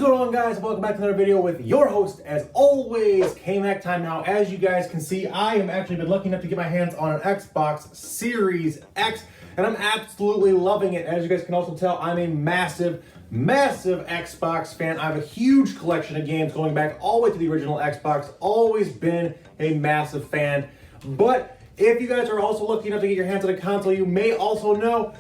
going on, guys? Welcome back to another video with your host, as always, K-Mac Time. Now, as you guys can see, I am actually been lucky enough to get my hands on an Xbox Series X, and I'm absolutely loving it. As you guys can also tell, I'm a massive Xbox fan. I have a huge collection of games going back all the way to the original Xbox. Always been a massive fan. But if you guys are also lucky enough to get your hands on a console, you may also know,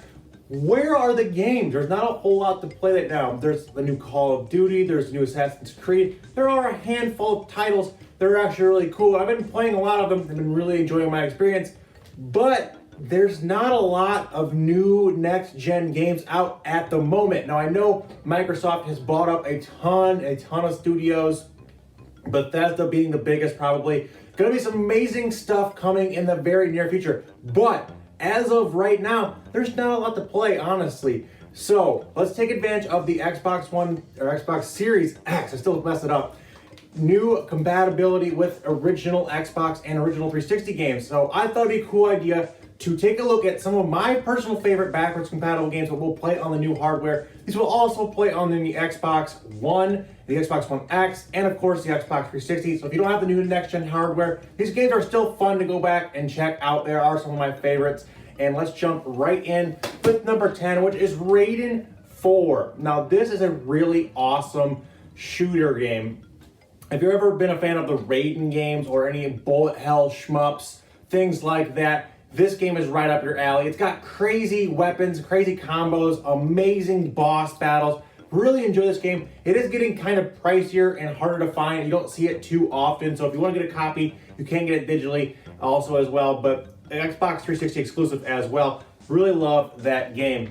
where are the games? There's not a whole lot to play right now. There's the new Call of Duty, there's the new Assassin's Creed. There are a handful of titles that are actually really cool. I've been playing a lot of them. I've been really enjoying my experience. But there's not a lot of new next-gen games out at the moment. Now, I know Microsoft has bought up a ton of studios, Bethesda being the biggest probably. Gonna be some amazing stuff coming in the very near future. But as of right now, there's not a lot to play, honestly. So let's take advantage of the Xbox One or Xbox Series X. I still messed it up. New compatibility with original Xbox and original 360 games. So I thought it'd be a cool idea to take a look at some of my personal favorite backwards compatible games that will play on the new hardware. These will also play on the Xbox One, the Xbox One X, and of course the Xbox 360. So if you don't have the new next-gen hardware, these games are still fun to go back and check out. There are some of my favorites. And let's jump right in with number 10, which is Rayman 4. Now, this is a really awesome shooter game. If you've ever been a fan of the Rayman games or any bullet hell shmups, things like that, this game is right up your alley. It's got crazy weapons, crazy combos, amazing boss battles. Really enjoy this game. It is getting kind of pricier and harder to find. You don't see it too often. So if you want to get a copy, you can get it digitally also as well. But Xbox 360 exclusive as well. Really love that game.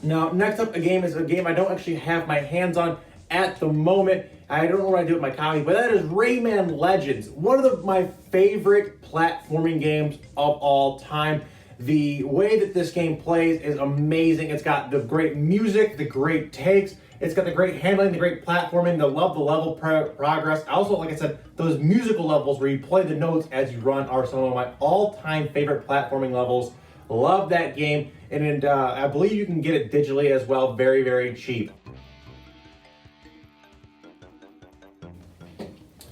Now, next up, is a game I don't actually have my hands on at the moment. I don't know what I do with my copy, but that is Rayman Legends. One of my favorite platforming games of all time. The way that this game plays is amazing. It's got the great music, the great takes. It's got the great handling, the great platforming, the level progress. Also, like I said, those musical levels where you play the notes as you run are some of my all-time favorite platforming levels. Love that game, and I believe you can get it digitally as well, very, very cheap.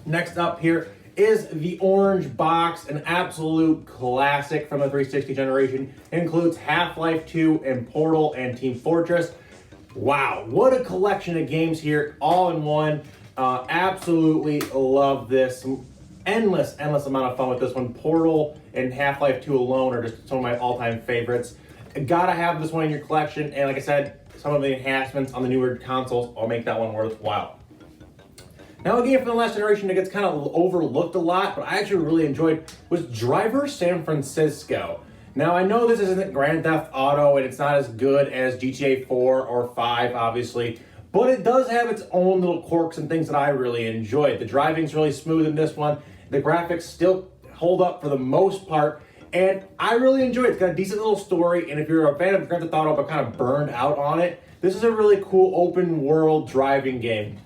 Next up here is the Orange Box, an absolute classic from the 360 generation. It includes Half-Life 2 and Portal and Team Fortress. Wow, what a collection of games here, all in one. Absolutely love this. Endless amount of fun with this one. Portal and Half-Life 2 alone are just some of my all-time favorites. Gotta have this one in your collection, and like I said, some of the enhancements on the newer consoles will make that one worthwhile. Now, a game from the last generation that gets kind of overlooked a lot, but I actually really enjoyed, was Driver San Francisco. Now, I know this isn't Grand Theft Auto, and it's not as good as GTA 4 or 5, obviously, but it does have its own little quirks and things that I really enjoyed. The driving's really smooth in this one. The graphics still hold up for the most part, and I really enjoy it. It's got a decent little story, and if you're a fan of Grand Theft Auto but kind of burned out on it, this is a really cool open-world driving game.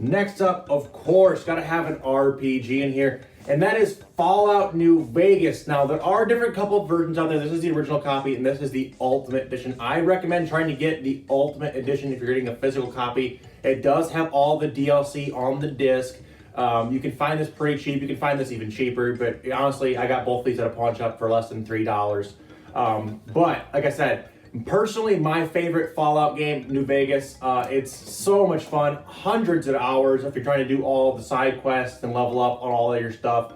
Next up, of course, gotta have an RPG in here, and that is Fallout New Vegas. Now, there are different couple of versions out there. This is the original copy, and this is the Ultimate Edition. I recommend trying to get the Ultimate Edition if you're getting a physical copy. It does have all the DLC on the disc. You can find this pretty cheap. You can find this even cheaper, but honestly, I got both these at a pawn shop for less than $3. But, like I said, personally, my favorite Fallout game, New Vegas. It's so much fun. Hundreds of hours if you're trying to do all the side quests and level up on all of your stuff.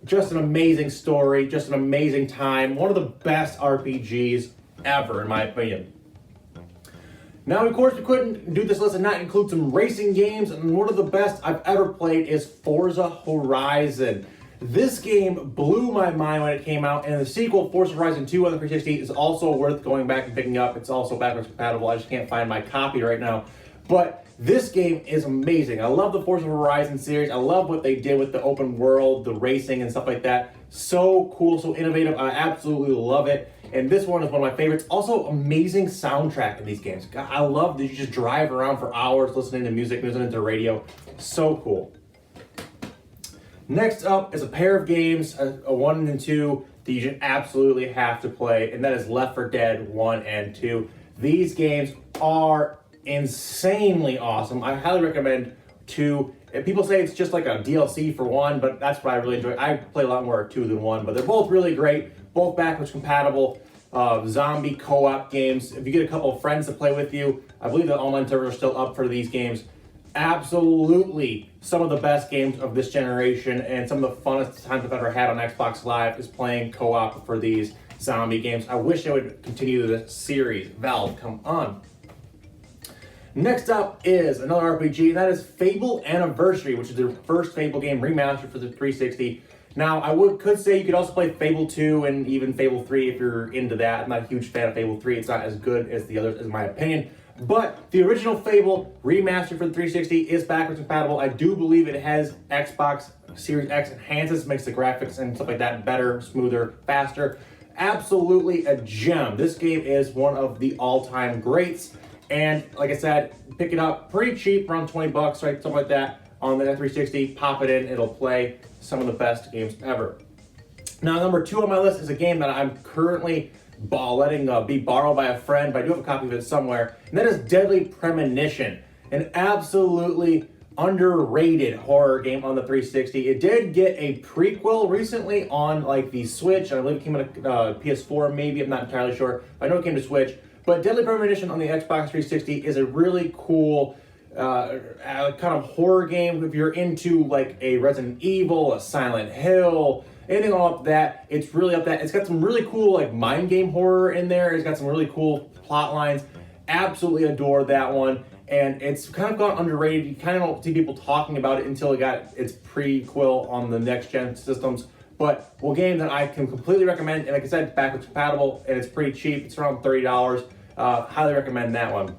Just an amazing story, just an amazing time. One of the best RPGs ever, in my opinion. Now, of course, we couldn't do this list and not include some racing games, and one of the best I've ever played is Forza Horizon. This game blew my mind when it came out, and the sequel, Forza Horizon 2 on the 360, is also worth going back and picking up. It's also backwards compatible. I just can't find my copy right now. But this game is amazing. I love the Forza Horizon series. I love what they did with the open world, the racing, and stuff like that. So cool, so innovative. I absolutely love it. And this one is one of my favorites. Also, amazing soundtrack in these games. God, I love that you just drive around for hours listening to music, listening to radio. So cool. Next up is a pair of games, a 1 and 2, that you should absolutely have to play, and that is Left 4 Dead 1 and 2. These games are insanely awesome. I highly recommend 2. And people say it's just like a DLC for 1, but that's what I really enjoy. I play a lot more 2 than 1, but they're both really great, both backwards compatible, zombie co-op games. If you get a couple of friends to play with you, I believe the online servers are still up for these games. Absolutely some of the best games of this generation, and some of the funnest times I've ever had on Xbox Live is playing co-op for these zombie games. I wish they would continue the series. Valve, come on. Next up is another RPG, and that is Fable Anniversary, which is their first Fable game remastered for the 360. Now, could say you could also play Fable 2 and even Fable 3 if you're into that. I'm not a huge fan of Fable 3. It's not as good as the others, in my opinion. But the original Fable remastered for the 360 is backwards compatible. I do believe it has Xbox Series X enhances, makes the graphics and stuff like that better, smoother, faster. Absolutely a gem. This game is one of the all-time greats. And like I said, pick it up pretty cheap, around 20 bucks, right? Something like that on the 360. Pop it in, it'll play some of the best games ever. Now, number 2 on my list is a game that I'm currently letting be borrowed by a friend, but I do have a copy of it somewhere, and that is Deadly Premonition, an absolutely underrated horror game on the 360. It did get a prequel recently on like the Switch. I believe it came on PS4, maybe, I'm not entirely sure. I know it came to Switch, but Deadly Premonition on the Xbox 360 is a really cool kind of horror game. If you're into like a Resident Evil, a Silent Hill, anything all up that, it's really up that. It's got some really cool like mind game horror in there. It's got some really cool plot lines. Absolutely adore that one. And it's kind of gone underrated. You kind of don't see people talking about it until it got its prequel on the next gen systems. But a game that I can completely recommend. And like I said, it's backwards compatible and it's pretty cheap. It's around $30. Highly recommend that one.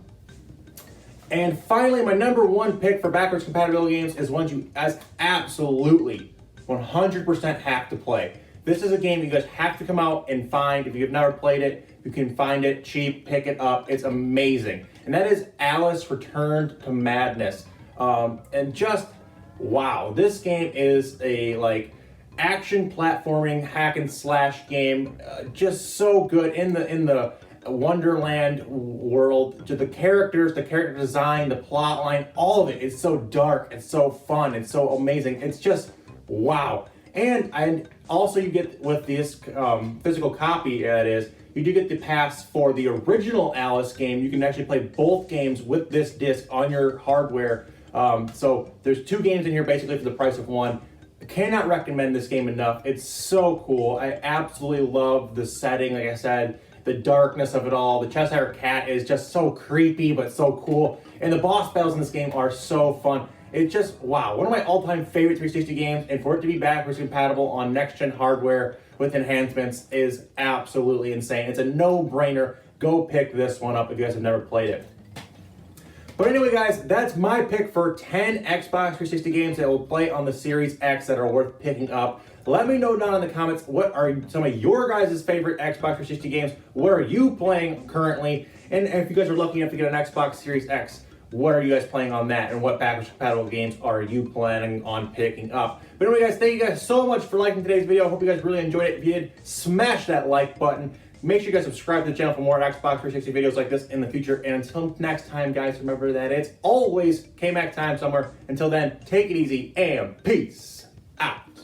And finally, my number 1 pick for backwards compatibility games is one you absolutely 100% have to play. This is a game you guys have to come out and find. If you've never played it, you can find it cheap, pick it up. It's amazing. And that is Alice Returned to Madness. And just, wow. This game is a like action platforming hack and slash game. Just so good in the Wonderland world. To the characters, the character design, the plot line, all of it is so dark, it's so fun, it's so amazing. It's just wow. And also you get with this physical copy, that is, you do get the pass for the original Alice game. You can actually play both games with this disc on your hardware. So there's 2 games in here basically for the price of 1. I cannot recommend this game enough. It's so cool. I absolutely love the setting, like I said, the darkness of it all. The Cheshire Cat is just so creepy, but so cool. And the boss battles in this game are so fun. It's just, wow, one of my all-time favorite 360 games, and for it to be backwards compatible on next-gen hardware with enhancements is absolutely insane. It's a no-brainer. Go pick this one up if you guys have never played it. But anyway, guys, that's my pick for 10 Xbox 360 games that will play on the Series X that are worth picking up. Let me know down in the comments, what are some of your guys' favorite Xbox 360 games? What are you playing currently? And if you guys are lucky enough to get an Xbox Series X, what are you guys playing on that? And what backwards compatible games are you planning on picking up? But anyway, guys, thank you guys so much for liking today's video. I hope you guys really enjoyed it. If you did, smash that like button. Make sure you guys subscribe to the channel for more Xbox 360 videos like this in the future. And until next time, guys, remember that it's always KMAC time somewhere. Until then, take it easy and peace out.